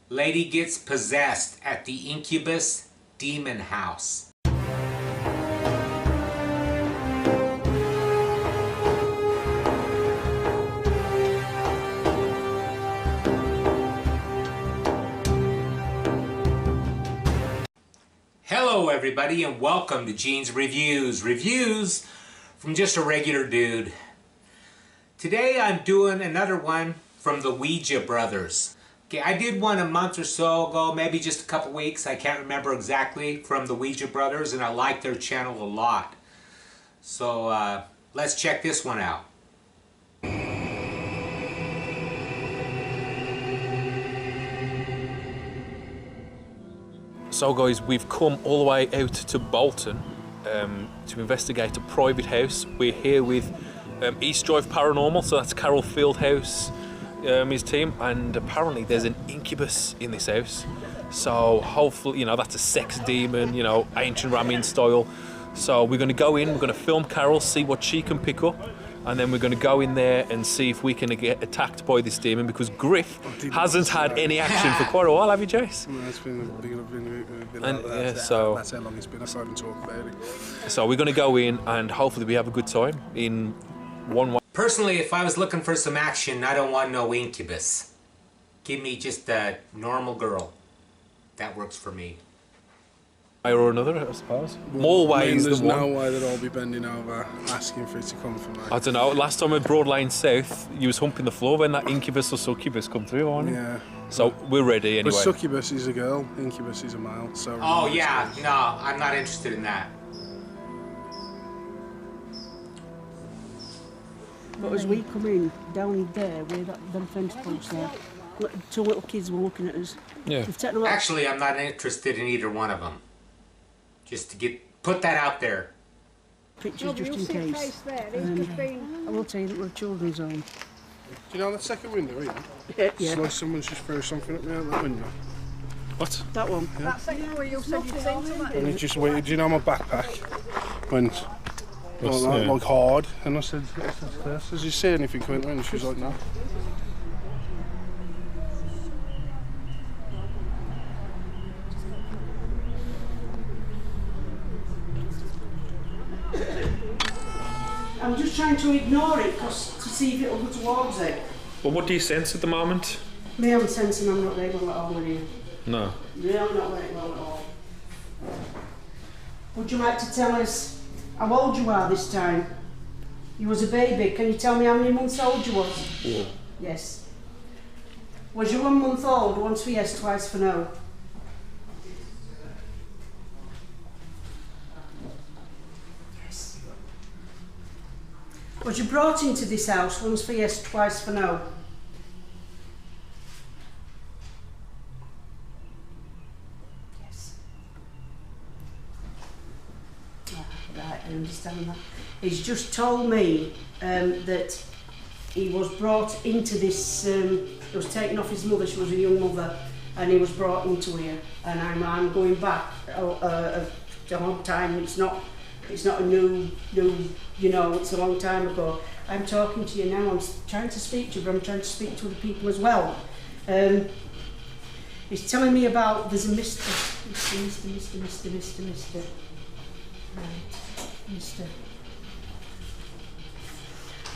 Lady gets possessed at the Incubus Demon house. Hello everybody and welcome to Gene's Reviews. Reviews from just a regular dude. Today I'm doing another one from the Ouija brothers. Okay, I did one a month or so ago, maybe just a couple weeks, I can't remember exactly, from the Ouija brothers, and I like their channel a lot. So let's check this one out. So guys, we've come all the way out to Bolton to investigate a private house. We're here with East Drive Paranormal, so that's Carol Fieldhouse, his team, and apparently there's an incubus in this house. So hopefully, that's a sex demon, ancient Ramin style. So we're going to go in, we're going to film Carol, see what she can pick up, and then we're going to go in there and see if we can get attacked by this demon, because Griff hasn't had any action for quite a while, have you, Jace? No, it's been a bit And, like that. so that's how long it's been. I saw him talk about it. So we're going to go in and hopefully we have a good time in one way. Personally, if I was looking for some action, I don't want no incubus. Give me just a normal girl. That works for me. Or another, I suppose. More ways there's than one. no way that I'll be bending over asking for it to come from me. I don't know. Last time at Broad Lane South, you was humping the floor when that incubus or succubus come through, aren't you? Yeah. So we're ready anyway. But succubus is a girl, incubus is a male. So Oh yeah, no, I'm not interested in that. But as we come in, down there, where them fence posts there, two little kids were looking at us. Yeah. We've taken them out. Actually, I'm not interested in either one of them. Just to put that out there. Pictures just in case. I will tell you that we're a children's home. Do you know that second window here? Yeah. It's like someone just threw something at me out that window. What? That one. Yeah. That second where you said you'd seen something. And it just waited. Do you know my backpack went like hard? And I said, "Does you see anything coming?" And she was like, "No." I'm just trying to ignore it to see if it'll go towards it. Well, what do you sense at the moment? Me, I'm sensing I'm not very well at all with you. No. Yeah, I'm not very well at all. Would you like to tell us how old you are this time? You was a baby. Can you tell me how many months old you was? Yeah. Yes. Was you 1 month old? Once for yes, twice for no. Yes. Was you brought into this house? Once for yes, twice for no. Yes. Right, I understand that. He's just told me that he was brought into this, he was taken off his mother, she was a young mother, and he was brought into here. And I'm going back a long time. It's not a new, it's a long time ago. I'm talking to you now, I'm trying to speak to you, but I'm trying to speak to other people as well. He's telling me about, there's a Mister. Right, Mister.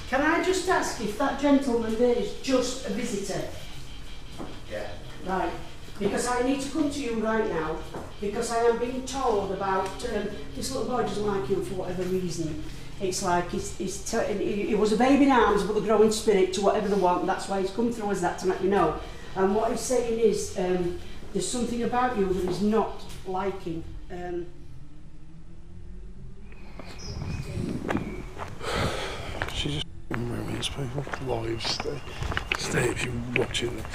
Can I just ask if that gentleman there is just a visitor? Yeah. Right, because I need to come to you right now, because I am being told about, this little boy doesn't like you for whatever reason. It's like he was a baby in arms, but the growing spirit to whatever they want, that's why he's come through as that to let me know. And what he's saying is, there's something about you that he's not liking. She just ruins people. Lives. Stay if you're watching this.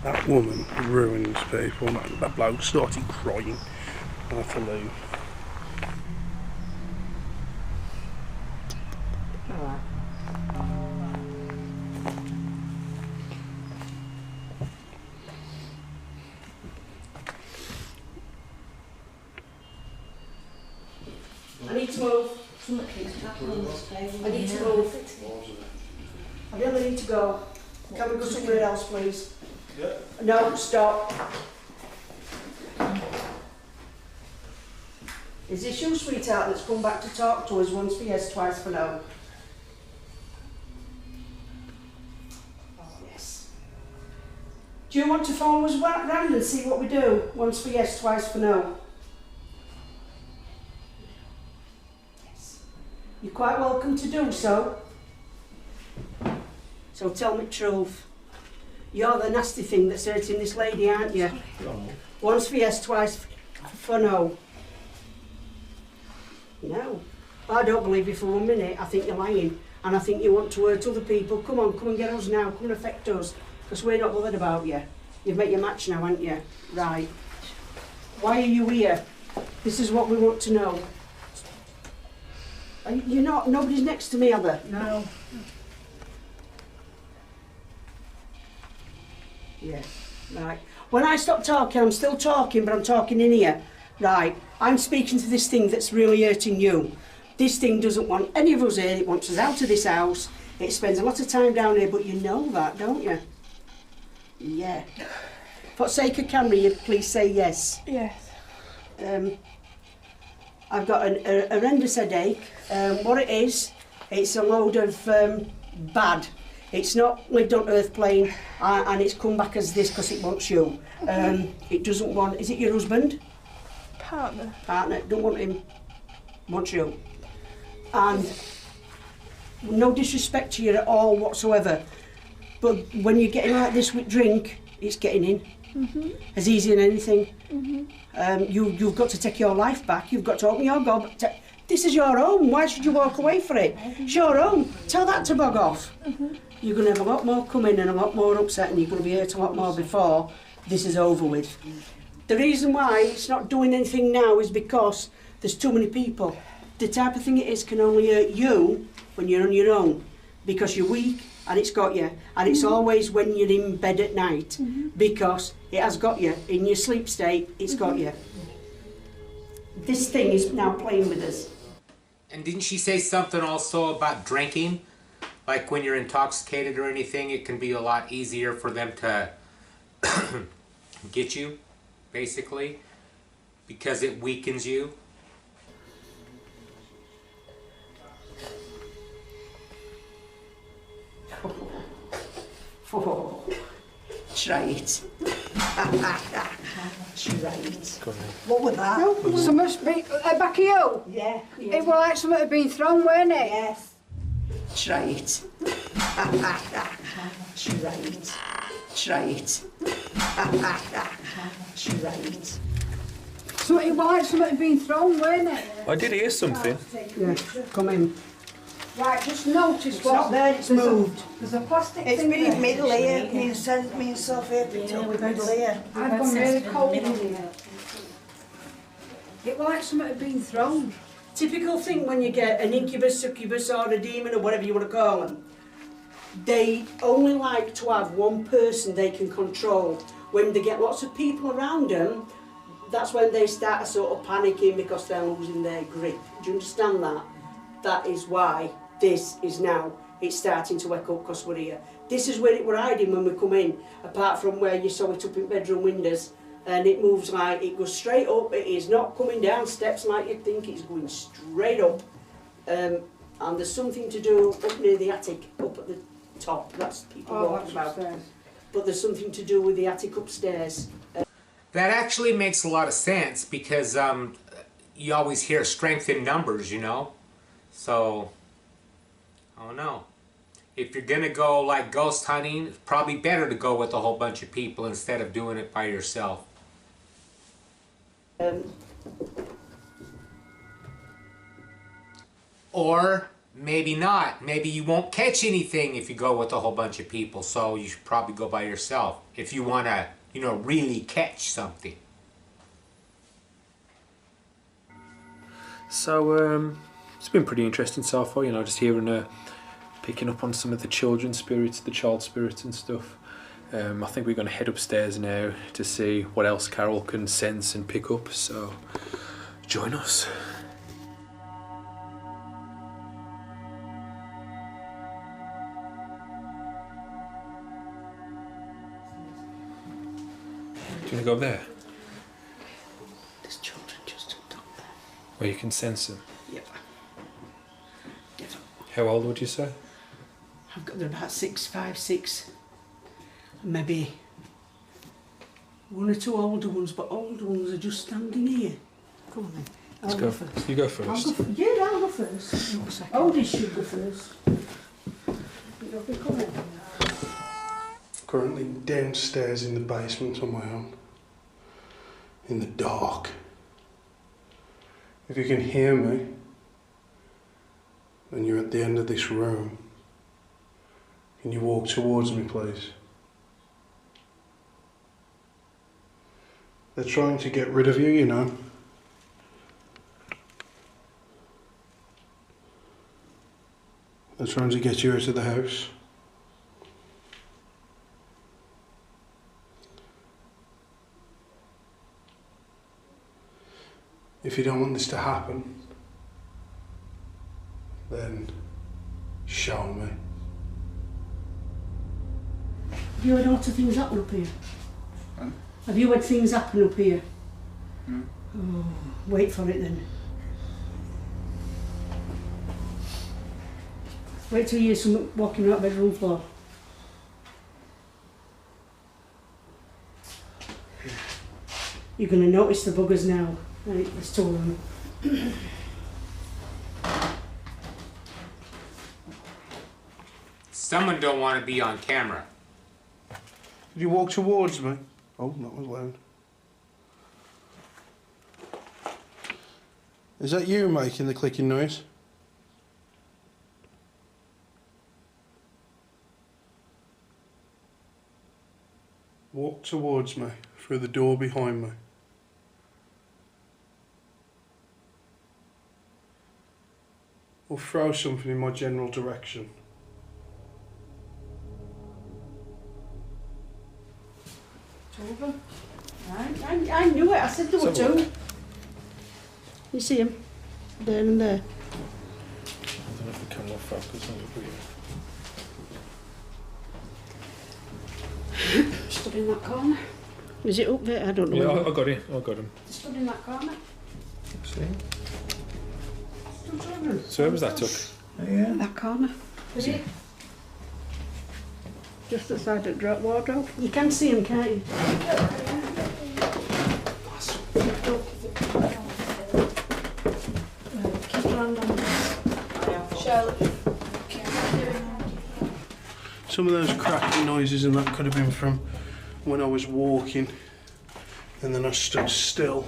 That woman ruins people. That bloke started crying. I had to leave. Alright. I need to move. I need to move. I really need to go. Can we go somewhere else, please? Yeah. No, stop. Is this you, sweetheart, that's come back to talk to us once for yes, twice for no? Oh, yes. Do you want to follow us round and see what we do? Once for yes, twice for no? Yes. You're quite welcome to do so. So tell me the truth. You're the nasty thing that's hurting this lady, aren't you? No. Once for yes, twice for no. No. I don't believe you for 1 minute. I think you're lying. And I think you want to hurt other people. Come on, come and get us now. Come and affect us. Because we're not bothered about you. You've met your match now, haven't you? Right. Why are you here? This is what we want to know. You're not, nobody's next to me, are they? No. Yeah, right. When I stop talking, I'm still talking, but I'm talking in here. Right, I'm speaking to this thing that's really hurting you. This thing doesn't want any of us here, it wants us out of this house. It spends a lot of time down here, but you know that, don't you? Yeah. For sake of camera, you please say yes. Yes. I've got a horrendous headache. What it is, it's a load of bad. It's not lived on earth plane, and it's come back as this because it wants you. It doesn't want, is it your husband? Partner. Partner, don't want him, wants you. And no disrespect to you at all whatsoever, but when you're getting like this with drink, it's getting in. Mm-hmm. As easy as anything. Mm-hmm. You've got to take your life back, you've got to open your gob. This is your home, why should you walk away from it? It's your home, tell that to bog off. Mm-hmm. You're going to have a lot more coming and a lot more upset, and you're going to be hurt a lot more before this is over with. The reason why it's not doing anything now is because there's too many people. The type of thing it is can only hurt you when you're on your own, because you're weak and it's got you. And it's always when you're in bed at night, because it has got you. In your sleep state, it's got you. This thing is now playing with us. And didn't she say something also about drinking? Like when you're intoxicated or anything, it can be a lot easier for them to get you, basically, because it weakens you. Oh, try it. Try it. What was that? No, something's been, back of you? Yeah. It was like something had been thrown, weren't it? Yes. Try it. Try it. Try it. Try it. So it was like something had been thrown, weren't it? I did hear something. Yeah, come in. Right, just notice It's not there, it's moved. There's a plastic It's thing been there. in middle here. Me and Sophia picked it up with middle here. I've gone really cold in here. It was like something had been thrown. Typical thing when you get an incubus, succubus or a demon or whatever you want to call them. They only like to have one person they can control. When they get lots of people around them, that's when they start sort of panicking because they're losing their grip. Do you understand that? That is why this is now, it's starting to wake up because we're here. This is where it were hiding when we come in, apart from where you saw it up in bedroom windows. And it moves like, it goes straight up, it is not coming down steps like you'd think, it's going straight up. And there's something to do up near the attic, up at the top, that's people walking about. But there's something to do with the attic upstairs. That actually makes a lot of sense because you always hear strength in numbers, you know? So, I don't know. If you're gonna go like ghost hunting, it's probably better to go with a whole bunch of people instead of doing it by yourself. Or maybe not. Maybe you won't catch anything if you go with a whole bunch of people, so you should probably go by yourself if you want to, you know, really catch something. So, it's been pretty interesting so far, you know, just hearing picking up on some of the children's spirits, the child spirits and stuff. I think we're going to head upstairs now to see what else Carol can sense and pick up, so join us. you want to go there? There's children just up there. Where you can sense them? Yep. Yep. How old would you say? I've got, they're about 6, 5, 6. Maybe one or two older ones, but older ones are just standing here. Come on then. I'll go first. You go I'll first. go first. Yeah, I'll go first. Oldest should go first. You'll be coming. Currently downstairs in the basement on my own. In the dark. If you can hear me, and you're at the end of this room, can you walk towards me, please? They're trying to get rid of you, you know. They're trying to get you out of the house. If you don't want this to happen, then show me. Have you had lots of things happen up here? Huh? Have you had things happen up here? Oh, wait for it then. Wait till you hear someone walking around the bedroom floor. You're going to notice the buggers now. Right, there's two of them. Someone don't want to be on camera. Did you walk towards me? Oh, that was loud. Is that you making the clicking noise? Walk towards me, through the door behind me. Or throw something in my general direction. Two of them. I knew it. I said there were two. You see them? There and there. I don't know if the camera will focus on it. Stood in that corner. Is it up there? I don't know. Yeah, I got it. I got him. Stood in that corner. See? Two children. So where was that took? Yeah. That corner. Is it? Just outside the drop wardrobe. You can see them, can't you? Keep your hand on this. Charlotte. Some of those cracking noises and that could have been from when I was walking and then I stood still.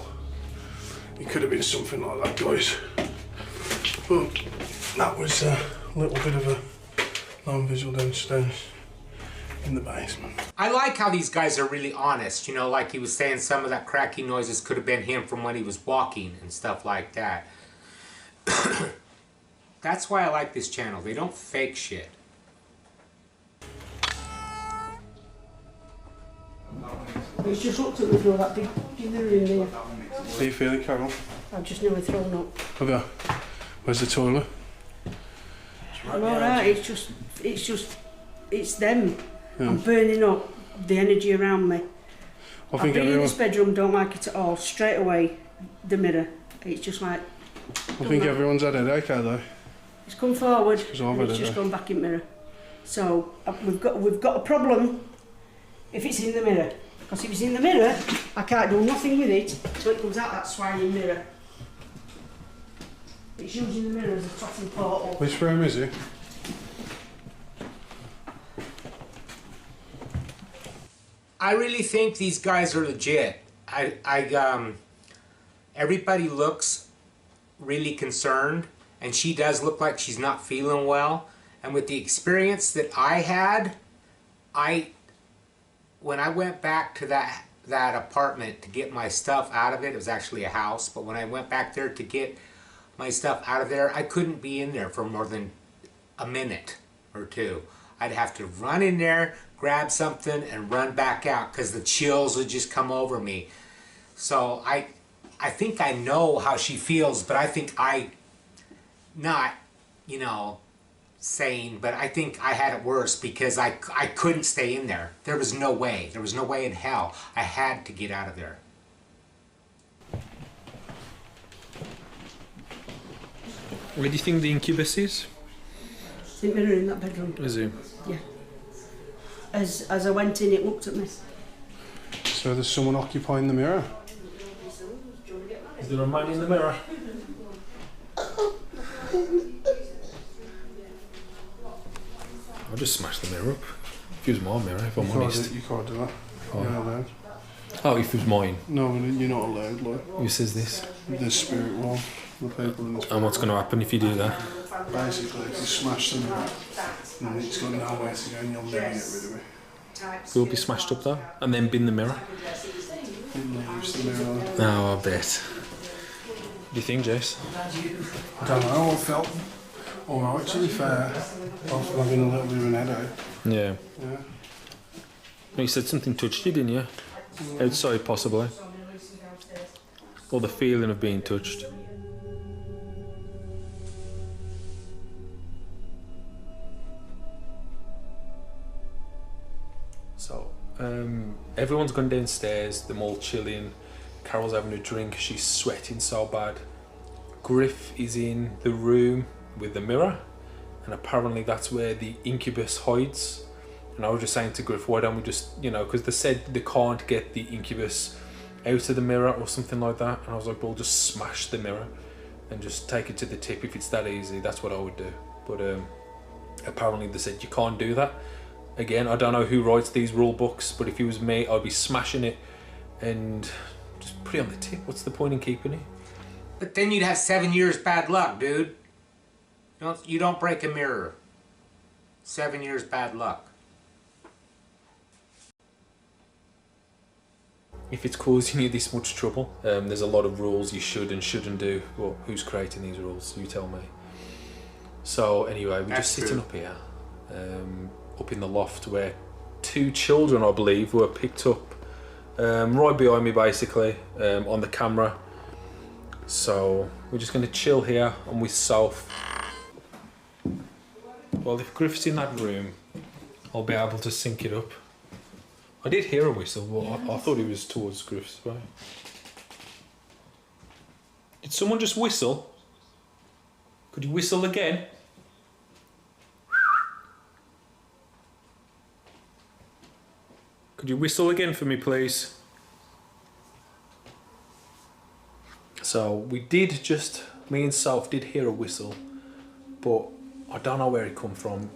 It could have been something like that, guys. But that was a little bit of a long visual downstairs in the basement. I like how these guys are really honest, you know, like he was saying some of that cracking noises could have been him from when he was walking and stuff like that. That's why I like this channel. They don't fake shit. It's just looked at me through that big dinner in there. How you feeling, Carol? I've just nearly thrown up. Have you? Where's the toilet? I'm alright, it's them. Yeah. I'm burning up the energy around me. I think I've been in this bedroom, don't like it at all. Straight away, the mirror. It's just like... I think everyone's had a headache, though. It's come forward I've and had it's a just headache. gone back in mirror. So we've got a problem if it's in the mirror. Because if it's in the mirror, I can't do nothing with it so it comes out that swinging mirror. It's using the mirror as a topping portal. Which room is it? I really think these guys are legit. Everybody looks really concerned, and she does look like she's not feeling well. And with the experience that I had, when I went back to that apartment to get my stuff out of it, it was actually a house, but when I went back there to get my stuff out of there, I couldn't be in there for more than a minute or two. I'd have to run in there, grab something, and run back out because the chills would just come over me. So I think I know how she feels, but I think not, you know, saying, but I think I had it worse because I couldn't stay in there. There was no way. There was no way in hell. I had to get out of there. Where do you think the incubus is? The mirror in that bedroom. Is it? Yeah. As I went in, it looked at me. So there's someone occupying the mirror. Is there a man in the mirror? I'll just smash the mirror up. If it was my mirror, if I'm honest. You can't do that. Oh. You're not allowed. Oh, if it was mine. No, you're not allowed. Like, Who says this? the spirit world, the people in the spirit. And what's going to happen if you do that? Basically, if you smash the mirror, and it's got nowhere to go, and you'll never get rid of it. Will be smashed up though, and then bin the mirror. It leaves the mirror. Oh, I bet. What do you think, Jace? I don't know. I felt alright, to be fair. I was having a little bit of an headache. Yeah. Yeah. You said something touched you, didn't you? Outside, possibly. Or the feeling of being touched. So, everyone's gone downstairs, they're all chilling. Carol's having a drink, she's sweating so bad. Griff is in the room with the mirror, and apparently that's where the incubus hides. And I was just saying to Griff, why don't we just, you know, because they said they can't get the incubus out of the mirror or something like that. And I was like, well, just smash the mirror and just take it to the tip. If it's that easy, that's what I would do. But apparently they said you can't do that. Again, I don't know who writes these rule books, but if it was me, I'd be smashing it and just put it on the tip. What's the point in keeping it? But then you'd have 7 years bad luck, dude. You don't break a mirror. 7 years bad luck. If it's causing you this much trouble, there's a lot of rules you should and shouldn't do. Well, who's creating these rules? You tell me. So anyway, we're just sitting up here, up in the loft where 2 children, I believe, were picked up right behind me, basically, on the camera. So we're just going to chill here. I'm with Soph. Well, if Griff's in that room, I'll be able to sync it up. I did hear a whistle, but I thought it was towards Griff's way. Did someone just whistle? Could you whistle again? Could you whistle again for me, please? So we did just, me and Soph did hear a whistle, but I don't know where it come from.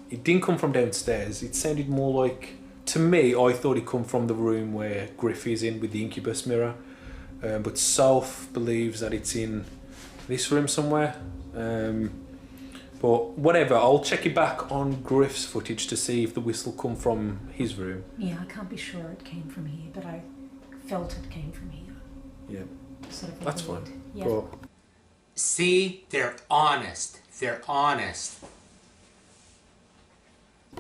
It didn't come from downstairs. It sounded more like, to me, I thought it come from the room where Griff is in with the incubus mirror. But Soph believes that it's in this room somewhere. But whatever, I'll check it back on Griff's footage to see if the whistle come from his room. Yeah, I can't be sure it came from here, but I felt it came from here. Yeah, Sort of that's weird. fine. Yeah. But See, they're honest. They're honest.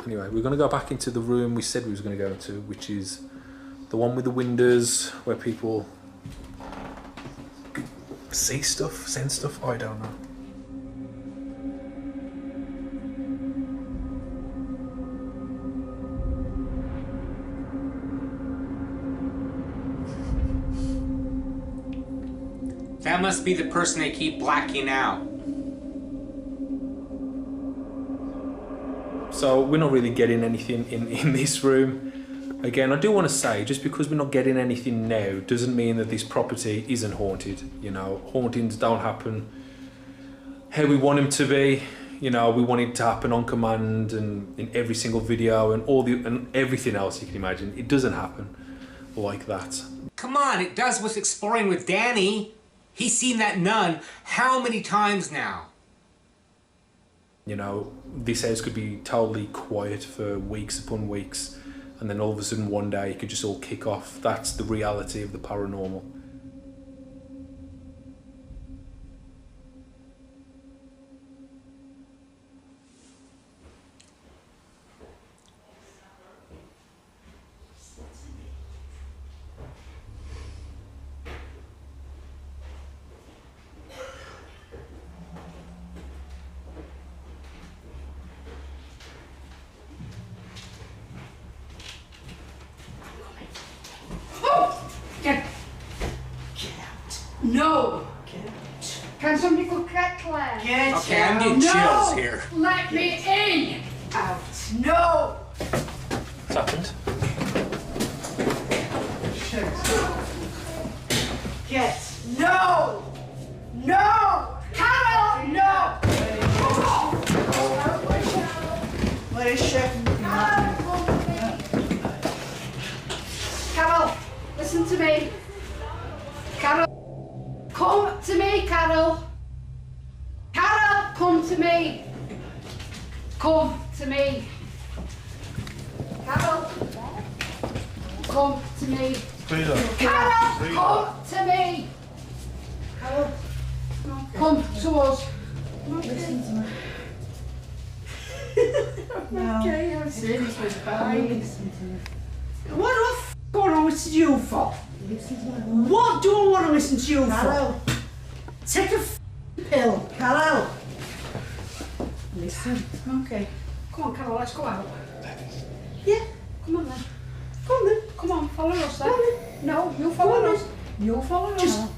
anyway, we're going to go back into the room we said we was going to go into, which is the one with the windows where people see stuff, sense stuff, I don't know. That must be the person they keep blacking out. So we're not really getting anything in this room. Again, I do want to say, just because we're not getting anything now doesn't mean that this property isn't haunted. You know, hauntings don't happen how we want them to be. You know, we want it to happen on command and in every single video and everything else you can imagine. It doesn't happen like that. Come on, it does with exploring with Danny. He's seen that nun how many times now? You know, this house could be totally quiet for weeks upon weeks, and then all of a sudden one day it could just all kick off. That's the reality of the paranormal. No. Can somebody go get Claire? Get Okay, I'm out. getting No. chills here. Let me in. Out. No. What's happened? Get. No. No. Carol, no. Where is she? Carol, listen to me. Carol, come to me, Carol. Carol, come to me. Come to me. Carol, come to me. Carol, come to me. Carol, come to us. Listen to me. Okay, I'm serious with fine. Listen to me. What the f do I want to listen to you for? Listen to me. What do I want to listen to you for? Carol. Take a f pill. Carol. Listen. Okay. Come on, Carol, let's go out. Yeah. Come on then. Go on then. Come on, follow us then. Come on No, you follow Come on us. You follow us. Just-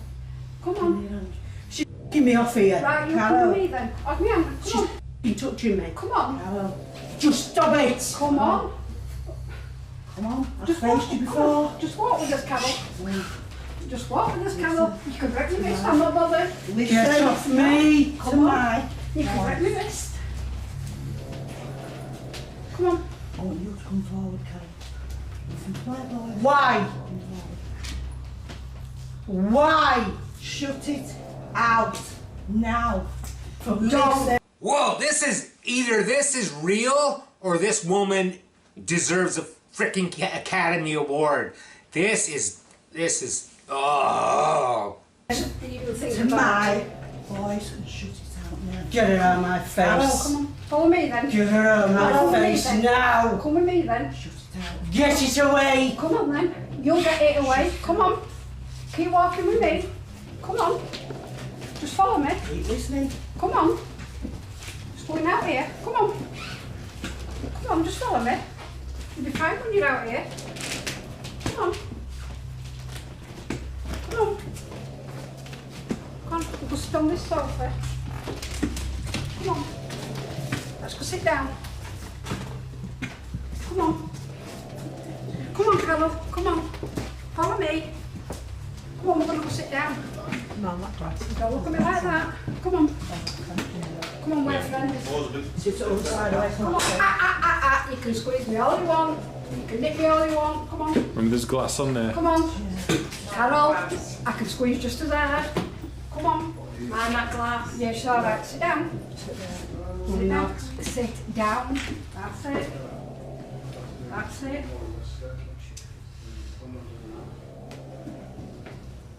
Come on. She's f***ing me off here. Right, you Carol. come with me then. Hug me hand. She's Come on. f***ing touching me. Come on. Carol. Just stop it. Come on. Come on. I've Just faced walk. you Come before. on. Just walk with us, Carol. Wait. Just walk with us, Carol. You can break me wrist. I'm not bothered. Listen. Get off me. To my. You can break me wrist. Come on. I want you to come forward, Carol. Listen to my voice. Why? Why? Shut it out now. For Don't. Whoa, either this is real or this woman deserves a freaking Academy Award. This is, oh. You think To about my it. voice and shut it out now. Get it out of my Carol, face. come on. Follow me then. Get it out of Follow my me face then. now. Come with me then. Shut it out. Get it away. Come on then. You'll get it away. Come on. Keep walking with me. Come on. Just follow me. Keep listening. Come on. Just going out here. Come on. Come on, just follow me. You'll be fine when you're out here. Come on. Come on. Come on, we'll go sit on this sofa. Come on. Let's go sit down. Come on. Come on, Carol. Come on. Follow me. Come on, we're going to go sit down. No, not right. Don't look at me like that. Come on. Come on, we're friends. Sit on the side away from Come on. You can squeeze me all you want. You can nip me all you want. Come on. Remember, there's glass on there. Come on. Carol, I can squeeze just as hard. Come on. Mind that glass. Yeah, it's all right. Sit down. Sit down. Sit down. That's it. That's it.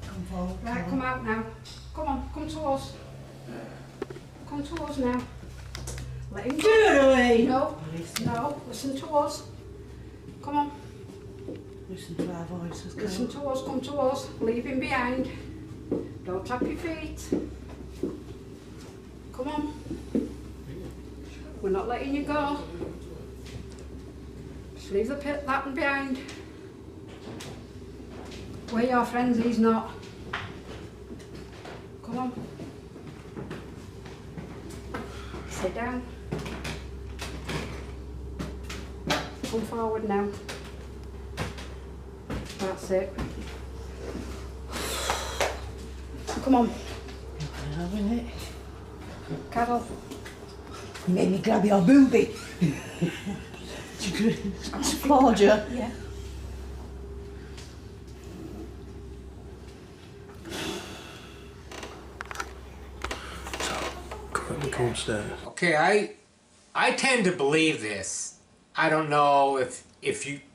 Come forward. Right, come out now. Come on, come to us. Come to us now. Let him go. Get it away. No, no, listen to us. Come on, Listen to our voices, listen Carol. to us, come to us. Leave him behind. Don't tap your feet. Come on. We're not letting you go. Just leave that one behind. We're your friends, he's not. Come on. Sit down. Come forward now. That's it. Come on, Having it. Carol. You made me grab your boobie. Claude you. Yeah. Currently come upstairs. Okay, I tend to believe this. I don't know if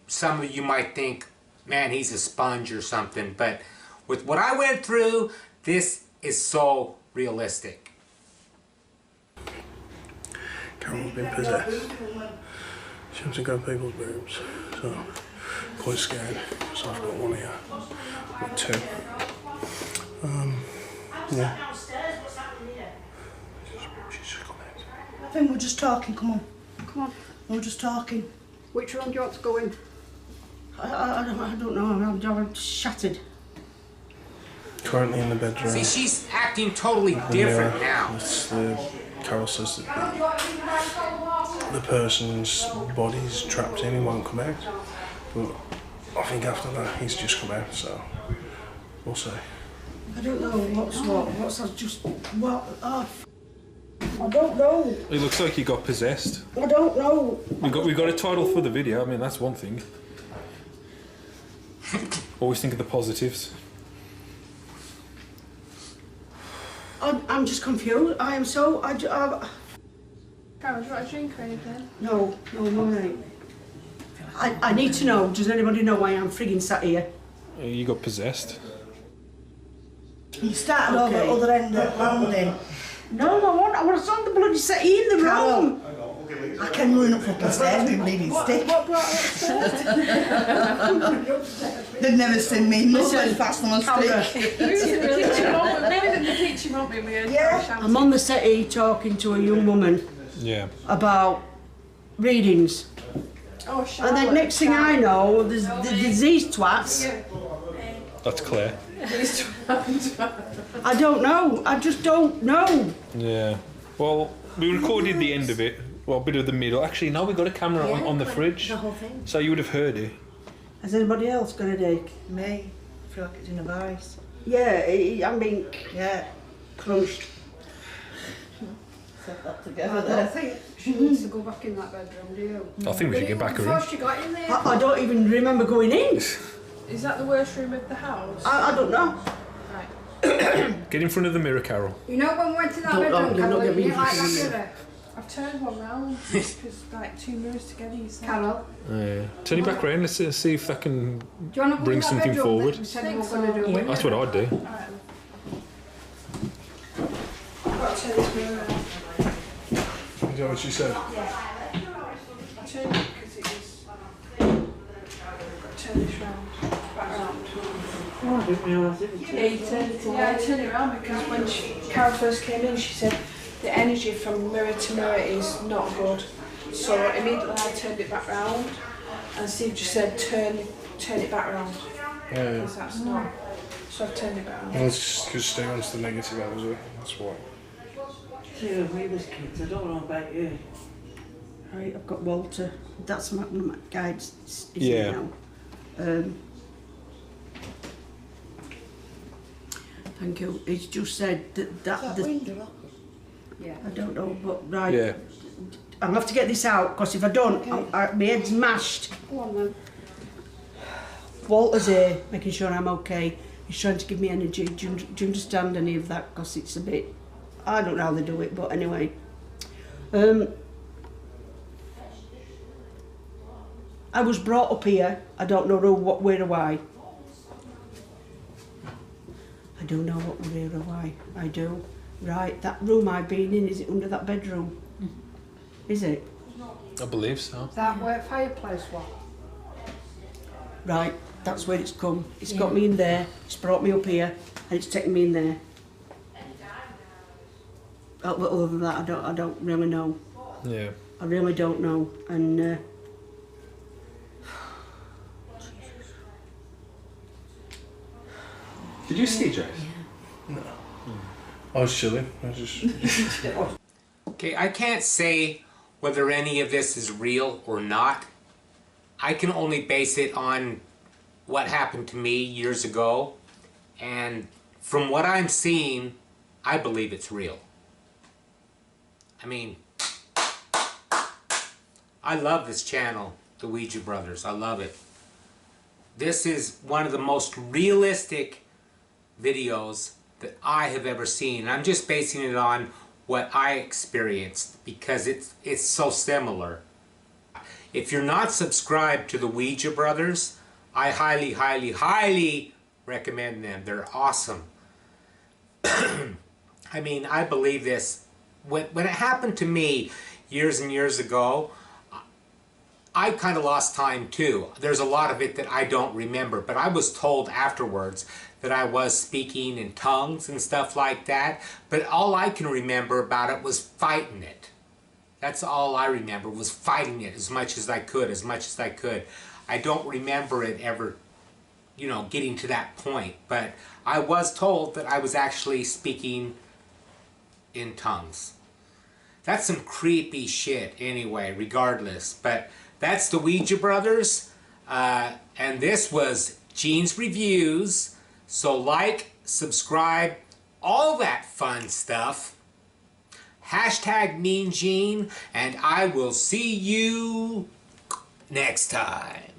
some of you might think, man, he's a sponge or something, but with what I went through, this is so realistic. Carol's been possessed. She wants to go to people's rooms, so quite scared. So I've got one here, got two. Yeah. She's just come out. I think we're just talking, come on. Come on. We're just talking. Which room do you want to go in? I don't know. I'm shattered. currently in the bedroom. See, she's acting totally different now. Carol says that the person's body's trapped in, he won't come out. But I think after that, he's just come out, so we'll see. I don't know what's just what. Oh, I don't know. It looks like he got possessed. I don't know. We got a title for the video. I mean, that's one thing. Always think of the positives. I'm just confused. I am so. Carol, do you want a drink or anything? No, I'm alright. I need to know. Does anybody know why I'm frigging sat here? You got possessed. You started over Okay. the other end of the landing. No, I was on the bloody settee in the room. I can run up fucking stairs with a bleeding stick. What brought her upstairs? They've never seen me moving fast on a stick. Maybe in the kitchen won't be weird. Yeah. I'm on the settee talking to a young woman Yeah. about readings. Oh, Charlotte. And then next thing I know, there's these twats. That's Claire. I don't know. I just don't know. Yeah. Well, we recorded the end of it. Well, a bit of the middle. Actually, no, we got a camera on the fridge. The whole thing. So you would have heard it. Has anybody else got a dick? Me. I feel like it's in a vice. Yeah, I mean, Yeah. crunched. Set that I together don't there. think she needs to go back in that bedroom, do you? I think we should get back her Before in. she got in there. I don't even remember going in. Is that the worst room of the house? I don't know. Right. Get in front of the mirror, Carol. You know when we went to that Don't- bedroom, don't Carol, get me you like fucking that mirror? I've turned one round because like two mirrors together. You said. Carol, Yeah. Turn it back round. Let's see if that can. do you want to go Bring in that something bedroom forward. that we said we were going to do? wouldn't That's you? what I'd do. Alright. I've got to turn this mirror around. Is that what she said? I turned it because it was. I've got to turn this round, back round. Oh, I didn't realise it was. Yeah, you turned it. Yeah, I turned it around because when Carol first came in, she said the energy from mirror to mirror is not good. So immediately I turned it back round, and Steve just said turn it back round Yeah. because that's not. So I've turned it back round. Well, it's just because stay on to the negative hours, that's why. See, we was kids. I don't know about you. Right, I've got Walter. That's one of my guides. Is Yeah. Now. Thank you. He's just said that the, window up? Yeah. I don't know, but right. Yeah. I'll have to get this out because if I don't, my head's mashed. Go on then. Walter's here, making sure I'm okay. He's trying to give me energy. Do you understand any of that? Because it's a bit. I don't know how they do it, but anyway. I was brought up here. I don't know what, where, or why. I do know what, where, or why. I do. Right, that room I've been in, is it under that bedroom? Is it? I believe so. That where fireplace was. Right, that's where it's come. It's got me in there, it's brought me up here, and it's taken me in there. But other than that, I don't really know. Yeah. I really don't know. And Did you see Jace? I was chilling. I was just. Okay, I can't say whether any of this is real or not. I can only base it on what happened to me years ago, and from what I'm seeing, I believe it's real. I mean, I love this channel, the Ouija Brothers. I love it. This is one of the most realistic videos that I have ever seen. I'm just basing it on what I experienced because it's so similar. If you're not subscribed to the Ouija Brothers, I highly, highly, highly recommend them. They're awesome. I mean, I believe this. When it happened to me years and years ago, I kind of lost time too. There's a lot of it that I don't remember, but I was told afterwards that I was speaking in tongues and stuff like that, but all I can remember about it was fighting it. That's all I remember, was fighting it as much as I could, I don't remember it ever you know, getting to that point. But I was told that I was actually speaking in tongues. That's some creepy shit anyway, regardless. But that's the Ouija Brothers. And this was Gene's Reviews. So like, subscribe, all that fun stuff. Hashtag Mean Gene, and I will see you next time.